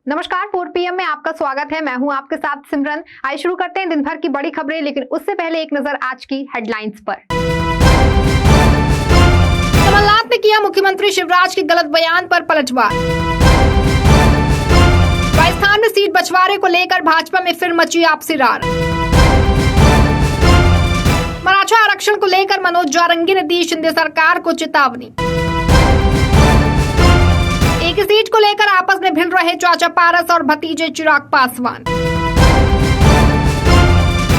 नमस्कार, 4 PM में आपका स्वागत है। मैं हूं आपके साथ सिमरन। आइए शुरू करते हैं दिन भर की बड़ी खबरें, लेकिन उससे पहले एक नजर आज की हेडलाइंस पर। कमलनाथ ने किया मुख्यमंत्री शिवराज के गलत बयान पर पलटवार। राजस्थान में सीट बंटवारे को लेकर भाजपा में फिर मची आपसी रार। मराठा आरक्षण को लेकर मनोज जारंगी ने दी शिंदे सरकार को चेतावनी। एक सीट को लेकर आपस में भिड़ रहे चाचा पारस और भतीजे चिराग पासवान।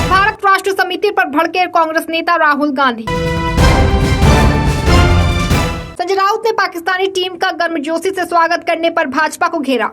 भारत राष्ट्र समिति पर भड़के कांग्रेस नेता राहुल गांधी। संजय राउत ने पाकिस्तानी टीम का गर्मजोशी से स्वागत करने पर भाजपा को घेरा।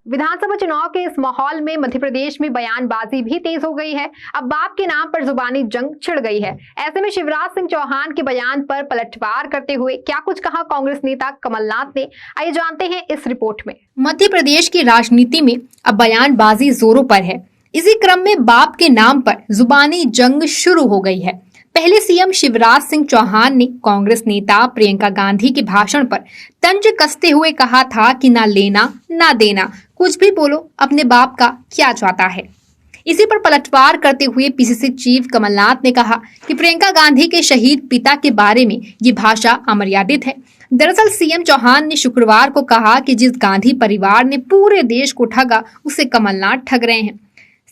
विधानसभा चुनाव के इस माहौल में मध्य प्रदेश में बयानबाजी भी तेज हो गई है। अब बाप के नाम पर जुबानी जंग छिड़ गई है। ऐसे में शिवराज सिंह चौहान के बयान पर पलटवार करते हुए क्या कुछ कहा कांग्रेस नेता कमलनाथ ने, आइए जानते हैं इस रिपोर्ट में। मध्य प्रदेश की राजनीति में अब बयानबाजी जोरों पर है। इसी क्रम में बाप के नाम पर जुबानी जंग शुरू हो गई है। पहले सीएम शिवराज सिंह चौहान ने कांग्रेस नेता प्रियंका गांधी के भाषण पर तंज कसते हुए कहा था कि ना लेना ना देना, कुछ भी बोलो, अपने बाप का क्या जाता है। इसी पर पलटवार करते हुए पीसीसी चीफ कमलनाथ ने कहा कि प्रियंका गांधी के शहीद पिता के बारे में ये भाषा अमर्यादित है। दरअसल सीएम चौहान ने शुक्रवार को कहा कि जिस गांधी परिवार ने पूरे देश को ठगा, उसे कमलनाथ ठग रहे हैं।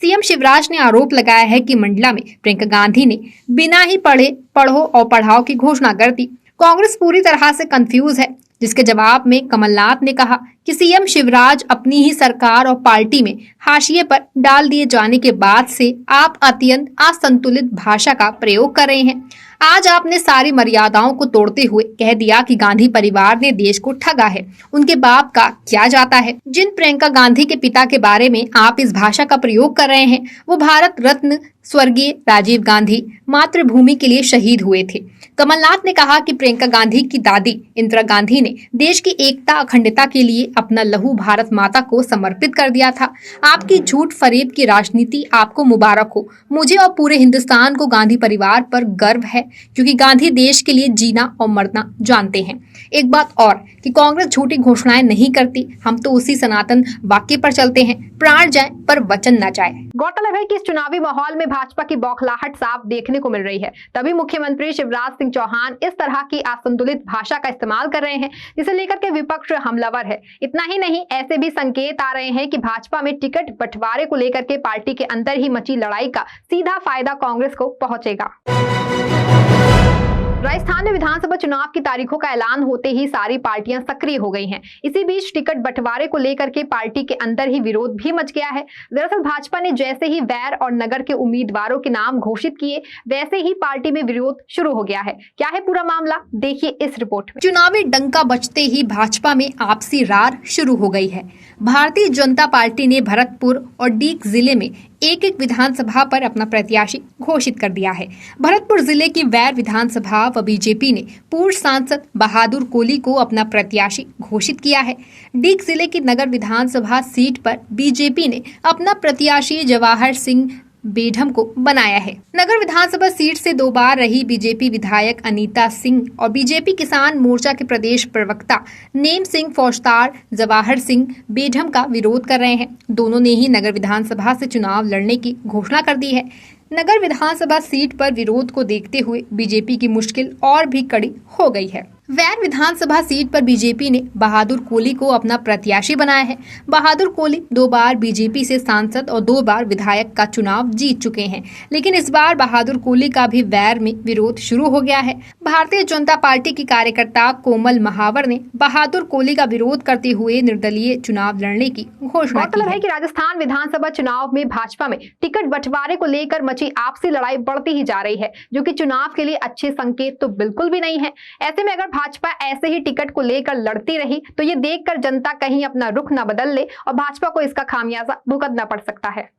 सीएम शिवराज ने आरोप लगाया है कि मंडला में प्रियंका गांधी ने बिना ही पढ़ो और पढ़ाओ की घोषणा कर दी। कांग्रेस पूरी तरह से कंफ्यूज है, जिसके जवाब में कमलनाथ ने कहा कि सीएम शिवराज अपनी ही सरकार और पार्टी में हाशिए पर डाल दिए जाने के बाद से आप अत्यंत असंतुलित भाषा का प्रयोग कर रहे हैं। आज आपने सारी मर्यादाओं को तोड़ते हुए कह दिया कि गांधी परिवार ने देश को ठगा है, उनके बाप का क्या जाता है। जिन प्रियंका गांधी के पिता के बारे में आप इस भाषा का प्रयोग कर रहे हैं, वो भारत रत्न स्वर्गीय राजीव गांधी मातृभूमि के लिए शहीद हुए थे। कमलनाथ ने कहा कि प्रियंका गांधी की दादी इंदिरा गांधी ने देश की एकता अखंडता के लिए अपना लहू भारत माता को समर्पित कर दिया था। आपकी झूठ फरेब की राजनीति आपको मुबारक हो। मुझे और पूरे हिंदुस्तान को गांधी परिवार पर गर्व है, क्योंकि गांधी देश के लिए जीना और मरना जानते हैं। एक बात और कि कांग्रेस झूठी घोषणाएं नहीं करती, हम तो उसी सनातन वाक्य पर चलते हैं, प्राण जाए पर वचन न जाए। गौरतलब है कि इस चुनावी माहौल में भाजपा की बौखलाहट साफ देखने को मिल रही है। तभी मुख्यमंत्री शिवराज सिंह चौहान इस तरह की असंतुलित भाषा का इस्तेमाल कर रहे हैं, जिसे लेकर के विपक्ष हमलावर है। इतना ही नहीं, ऐसे भी संकेत आ रहे हैं कि भाजपा में टिकट बंटवारे को लेकर के पार्टी के अंदर ही मची लड़ाई का सीधा फायदा कांग्रेस को पहुंचेगा। राजस्थान में विधानसभा चुनाव की तारीखों का ऐलान होते ही सारी पार्टियां सक्रिय हो गई हैं। इसी बीच टिकट बंटवारे को लेकर के पार्टी के अंदर ही विरोध भी मच गया है। दरअसल भाजपा ने जैसे ही वैर और नगर के उम्मीदवारों के नाम घोषित किए, वैसे ही पार्टी में विरोध शुरू हो गया है। क्या है पूरा मामला, देखिए इस रिपोर्ट में। चुनावी डंका बजते ही भाजपा में आपसी रार शुरू हो गई है। भारतीय जनता पार्टी ने भरतपुर और डीग जिले में एक विधानसभा पर अपना प्रत्याशी घोषित कर दिया है। भरतपुर जिले की वैर विधानसभा व बीजेपी ने पूर्व सांसद बहादुर कोली को अपना प्रत्याशी घोषित किया है। डीग जिले की नगर विधानसभा सीट पर बीजेपी ने अपना प्रत्याशी जवाहर सिंह बेढम को बनाया है। नगर विधानसभा सीट से 2 बार रही बीजेपी विधायक अनीता सिंह और बीजेपी किसान मोर्चा के प्रदेश प्रवक्ता नेम सिंह फौजदार जवाहर सिंह बेढम का विरोध कर रहे हैं। दोनों ने ही नगर विधानसभा से चुनाव लड़ने की घोषणा कर दी है। नगर विधानसभा सीट पर विरोध को देखते हुए बीजेपी की मुश्किल और भी कड़ी हो गई है। वैर विधानसभा सीट पर बीजेपी ने बहादुर कोली को अपना प्रत्याशी बनाया है। बहादुर कोली 2 बार बीजेपी से सांसद और 2 बार विधायक का चुनाव जीत चुके हैं, लेकिन इस बार बहादुर कोली का भी वैर में विरोध शुरू हो गया है। भारतीय जनता पार्टी की कार्यकर्ता कोमल महावर ने बहादुर कोली का विरोध करते हुए निर्दलीय चुनाव लड़ने की घोषणा की है। कि राजस्थान विधानसभा चुनाव में भाजपा में टिकट बंटवारे को लेकर मची आपसी लड़ाई बढ़ती ही जा रही है, जो कि चुनाव के लिए अच्छे संकेत तो बिल्कुल भी नहीं है। ऐसे में अगर भाजपा ऐसे ही टिकट को लेकर लड़ती रही तो ये देखकर जनता कहीं अपना रुख न बदल ले और भाजपा को इसका खामियाजा भुगतना पड़ सकता है।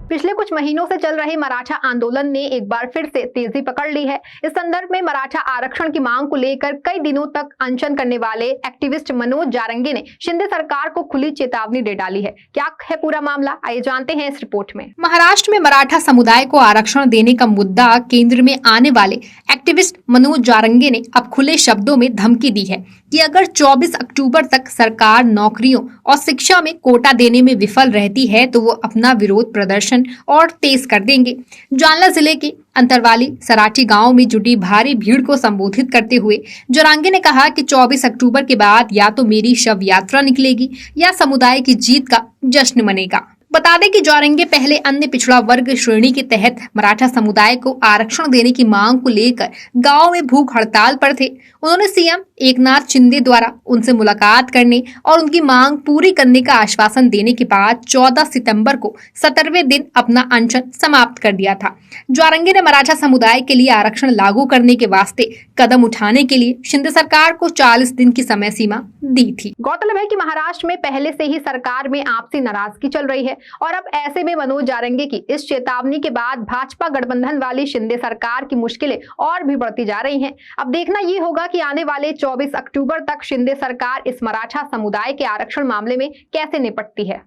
पिछले कुछ महीनों से चल रहे मराठा आंदोलन ने एक बार फिर से तेजी पकड़ ली है। इस संदर्भ में मराठा आरक्षण की मांग को लेकर कई दिनों तक अनशन करने वाले एक्टिविस्ट मनोज जारंगी ने शिंदे सरकार को खुली चेतावनी दे डाली है। क्या है पूरा मामला, आइए जानते हैं इस रिपोर्ट में। महाराष्ट्र में मराठा समुदाय को आरक्षण देने का मुद्दा केंद्र में आने वाले एक्टिविस्ट मनोज जारंगी ने अब खुले शब्दों में धमकी दी है कि अगर 24 अक्टूबर तक सरकार नौकरियों और शिक्षा में कोटा देने में विफल रहती है तो वो अपना विरोध प्रदर्शन और तेज कर देंगे। जालना जिले के अंतरवाली सराठी गांव में जुटी भारी भीड़ को संबोधित करते हुए जारंगी ने कहा कि 24 अक्टूबर के बाद या तो मेरी शव यात्रा निकलेगी या समुदाय की जीत का जश्न मनेगा। बता दें कि जारंगी पहले अन्य पिछड़ा वर्ग श्रेणी के तहत मराठा समुदाय को आरक्षण देने की मांग को लेकर गांव में भूख हड़ताल पर थे। उन्होंने सीएम एकनाथ शिंदे द्वारा उनसे मुलाकात करने और उनकी मांग पूरी करने का आश्वासन देने के बाद 14 सितंबर को 17वें दिन अपना अनशन समाप्त कर दिया था। जारंगी ने मराठा समुदाय के लिए आरक्षण लागू करने के वास्ते कदम उठाने के लिए शिंदे सरकार को 40 दिन की समय सीमा दी थी। गौरतलब है कि महाराष्ट्र में पहले से ही सरकार में आपसी नाराजगी चल रही है और अब ऐसे में मनोज जारंगी की इस चेतावनी के बाद भाजपा गठबंधन वाली शिंदे सरकार की मुश्किलें और भी बढ़ती जा रही हैं। अब देखना ये होगा कि आने वाले 24 अक्टूबर तक शिंदे सरकार इस मराठा समुदाय के आरक्षण मामले में कैसे निपटती है।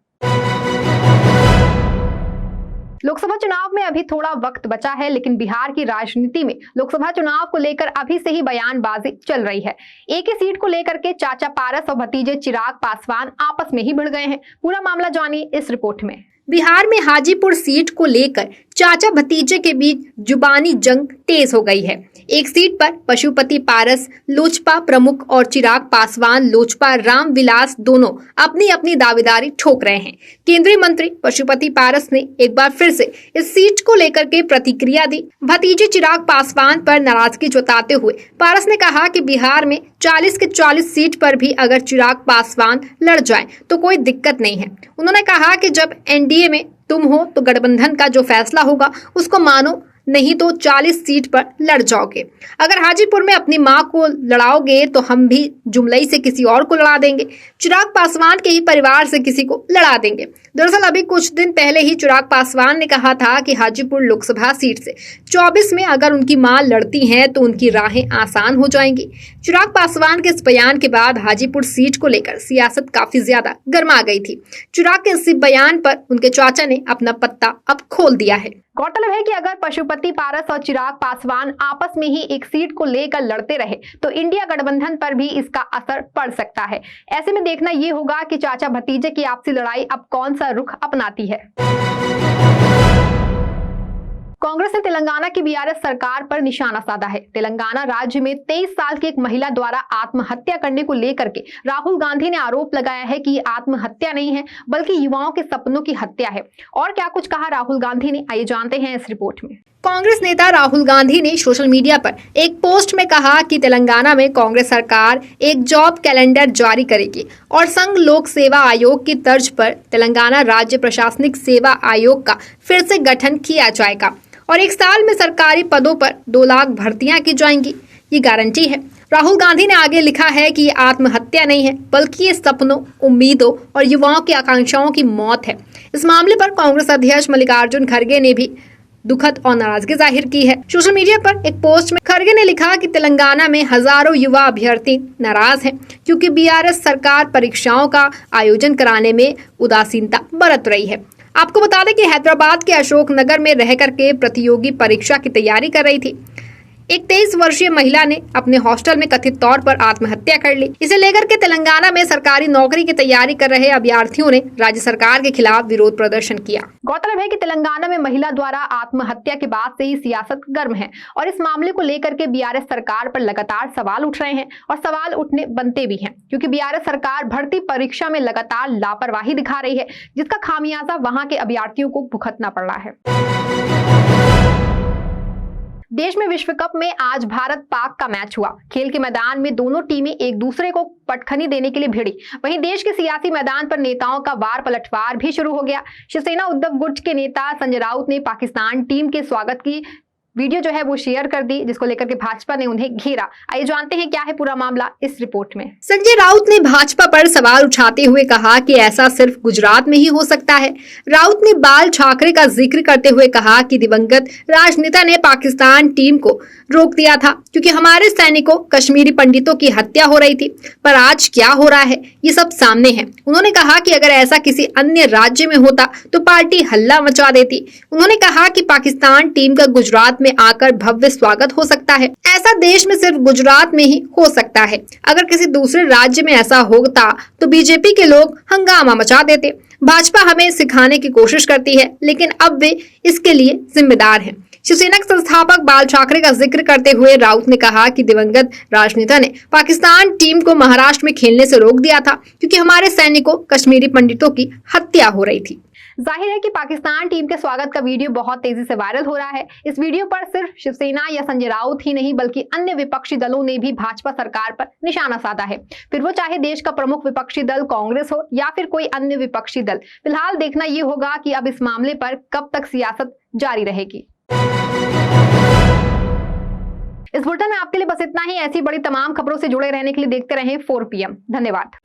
लोकसभा चुनाव में अभी थोड़ा वक्त बचा है, लेकिन बिहार की राजनीति में लोकसभा चुनाव को लेकर अभी से ही बयानबाजी चल रही है। एक ही सीट को लेकर के चाचा पारस और भतीजे चिराग पासवान आपस में ही भिड़ गए हैं। पूरा मामला जानिए इस रिपोर्ट में। बिहार में हाजीपुर सीट को लेकर चाचा भतीजे के बीच जुबानी जंग तेज हो गई है। एक सीट पर पशुपति पारस लोजपा प्रमुख और चिराग पासवान लोजपा रामविलास दोनों अपनी अपनी दावेदारी ठोक रहे हैं। केंद्रीय मंत्री पशुपति पारस ने एक बार फिर से इस सीट को लेकर के प्रतिक्रिया दी। भतीजे चिराग पासवान पर नाराजगी जताते हुए पारस ने कहा कि बिहार में 40 के 40 सीट पर भी अगर चिराग पासवान लड़ जाए तो कोई दिक्कत नहीं है। उन्होंने कहा कि जब एनडीए में तुम हो तो गठबंधन का जो फैसला होगा उसको मानो, नहीं तो 40 सीट पर लड़ जाओगे। अगर हाजीपुर में अपनी मां को लड़ाओगे तो हम भी जुमलई से किसी और को लड़ा देंगे, चिराग पासवान के ही परिवार से किसी को लड़ा देंगे। दरअसल अभी कुछ दिन पहले ही चिराग पासवान ने कहा था कि हाजीपुर लोकसभा सीट से 24 में अगर उनकी मां लड़ती हैं तो उनकी राहें आसान हो जाएंगी। चिराग पासवान के इस बयान के बाद हाजीपुर सीट को लेकर सियासत काफी ज्यादा गर्मा गई थी। चिराग के इस बयान पर उनके चाचा ने अपना पत्ता अब खोल दिया है। गौरतलब है कि अगर पशुपति पारस और चिराग पासवान आपस में ही एक सीट को लेकर लड़ते रहे तो इंडिया गठबंधन पर भी इसका असर पड़ सकता है। ऐसे में देखना ये होगा कि चाचा भतीजे की आपसी लड़ाई अब कौन सा रुख अपनाती है। कांग्रेस ने तेलंगाना की बीआरएस सरकार पर निशाना साधा है। तेलंगाना राज्य में 23 साल की एक महिला द्वारा आत्महत्या करने को लेकर के राहुल गांधी ने आरोप लगाया है कि ये आत्महत्या नहीं है बल्कि युवाओं के सपनों की हत्या है। और क्या कुछ कहा राहुल गांधी ने, आइए जानते हैं इस रिपोर्ट में। कांग्रेस नेता राहुल गांधी ने सोशल मीडिया पर एक पोस्ट में कहा कि तेलंगाना में कांग्रेस सरकार एक जॉब कैलेंडर जारी करेगी और संघ लोक सेवा आयोग की तर्ज पर तेलंगाना राज्य प्रशासनिक सेवा आयोग का फिर से गठन किया जाएगा और एक साल में सरकारी पदों पर 2 लाख भर्तियां की जाएंगी, ये गारंटी है। राहुल गांधी ने आगे लिखा है कि ये आत्महत्या नहीं है बल्कि ये सपनों, उम्मीदों और युवाओं की आकांक्षाओं की मौत है। इस मामले पर कांग्रेस अध्यक्ष मल्लिकार्जुन खड़गे ने भी दुखद और नाराजगी जाहिर की है। सोशल मीडिया पर एक पोस्ट में खड़गे ने लिखा कि तेलंगाना में हजारों युवा अभ्यर्थी नाराज हैं क्योंकि बीआरएस सरकार परीक्षाओं का आयोजन कराने में उदासीनता बरत रही है। आपको बता दें कि हैदराबाद के अशोकनगर में रह करके प्रतियोगी परीक्षा की तैयारी कर रही थी। एक 23 वर्षीय महिला ने अपने हॉस्टल में कथित तौर पर आत्महत्या कर ली। इसे लेकर के तेलंगाना में सरकारी नौकरी की तैयारी कर रहे अभ्यर्थियों ने राज्य सरकार के खिलाफ विरोध प्रदर्शन किया। गौरतलब है कि तेलंगाना में महिला द्वारा आत्महत्या के बाद से ही सियासत गर्म है और इस मामले को लेकर के बीआरएस सरकार पर लगातार सवाल उठ रहे हैं और सवाल उठने बनते भी हैं क्योंकि बीआरएस सरकार भर्ती परीक्षा में लगातार लापरवाही दिखा रही है, जिसका खामियाजा वहां के अभ्यर्थियों को भुगतना पड़ रहा है। देश में विश्व कप में आज भारत पाक का मैच हुआ। खेल के मैदान में दोनों टीमें एक दूसरे को पटखनी देने के लिए भिड़ी। वहीं देश के सियासी मैदान पर नेताओं का वार पलटवार भी शुरू हो गया। शिवसेना उद्धव गुट के नेता संजय राउत ने पाकिस्तान टीम के स्वागत की वीडियो जो है वो शेयर कर दी, जिसको लेकर के भाजपा ने उन्हें घेरा। आइए जानते हैं क्या है पूरा मामला इस रिपोर्ट में। संजय राउत ने भाजपा पर सवाल उठाते हुए कहा कि ऐसा सिर्फ गुजरात में ही हो सकता है। राउत ने बाल ठाकरे का जिक्र करते हुए कहा कि दिवंगत राजनेता ने पाकिस्तान टीम को रोक दिया था क्योंकि हमारे सैनिकों कश्मीरी पंडितों की हत्या हो रही थी, पर आज क्या हो रहा है ये सब सामने है। उन्होंने कहा कि अगर ऐसा किसी अन्य राज्य में होता तो पार्टी हल्ला मचा देती। उन्होंने कहा कि पाकिस्तान टीम का गुजरात में आकर भव्य स्वागत हो सकता है। ऐसा देश में सिर्फ गुजरात में ही हो सकता है। अगर किसी दूसरे राज्य में ऐसा होता तो बीजेपी के लोग हंगामा मचा देते। भाजपा हमें सिखाने की कोशिश करती है, लेकिन अब वे इसके लिए जिम्मेदार हैं। शिवसेना के संस्थापक बाल ठाकरे का जिक्र करते हुए राउत ने कहा कि दिवंगत राजनेता ने पाकिस्तान टीम को महाराष्ट्र में खेलने से रोक दिया था क्योंकि हमारे सैनिकों कश्मीरी पंडितों की हत्या हो रही थी। जाहिर है कि पाकिस्तान टीम के स्वागत का वीडियो बहुत तेजी से वायरल हो रहा है। इस वीडियो पर सिर्फ शिवसेना या संजय राउत ही नहीं बल्कि अन्य विपक्षी दलों ने भी भाजपा सरकार पर निशाना साधा है, फिर वो चाहे देश का प्रमुख विपक्षी दल कांग्रेस हो या फिर कोई अन्य विपक्षी दल। फिलहाल देखना ये होगा कि अब इस मामले पर कब तक सियासत जारी रहेगी। इस बुलेटिन में आपके लिए बस इतना ही। ऐसी बड़ी तमाम खबरों से जुड़े रहने के लिए देखते रहें 4 PM। धन्यवाद।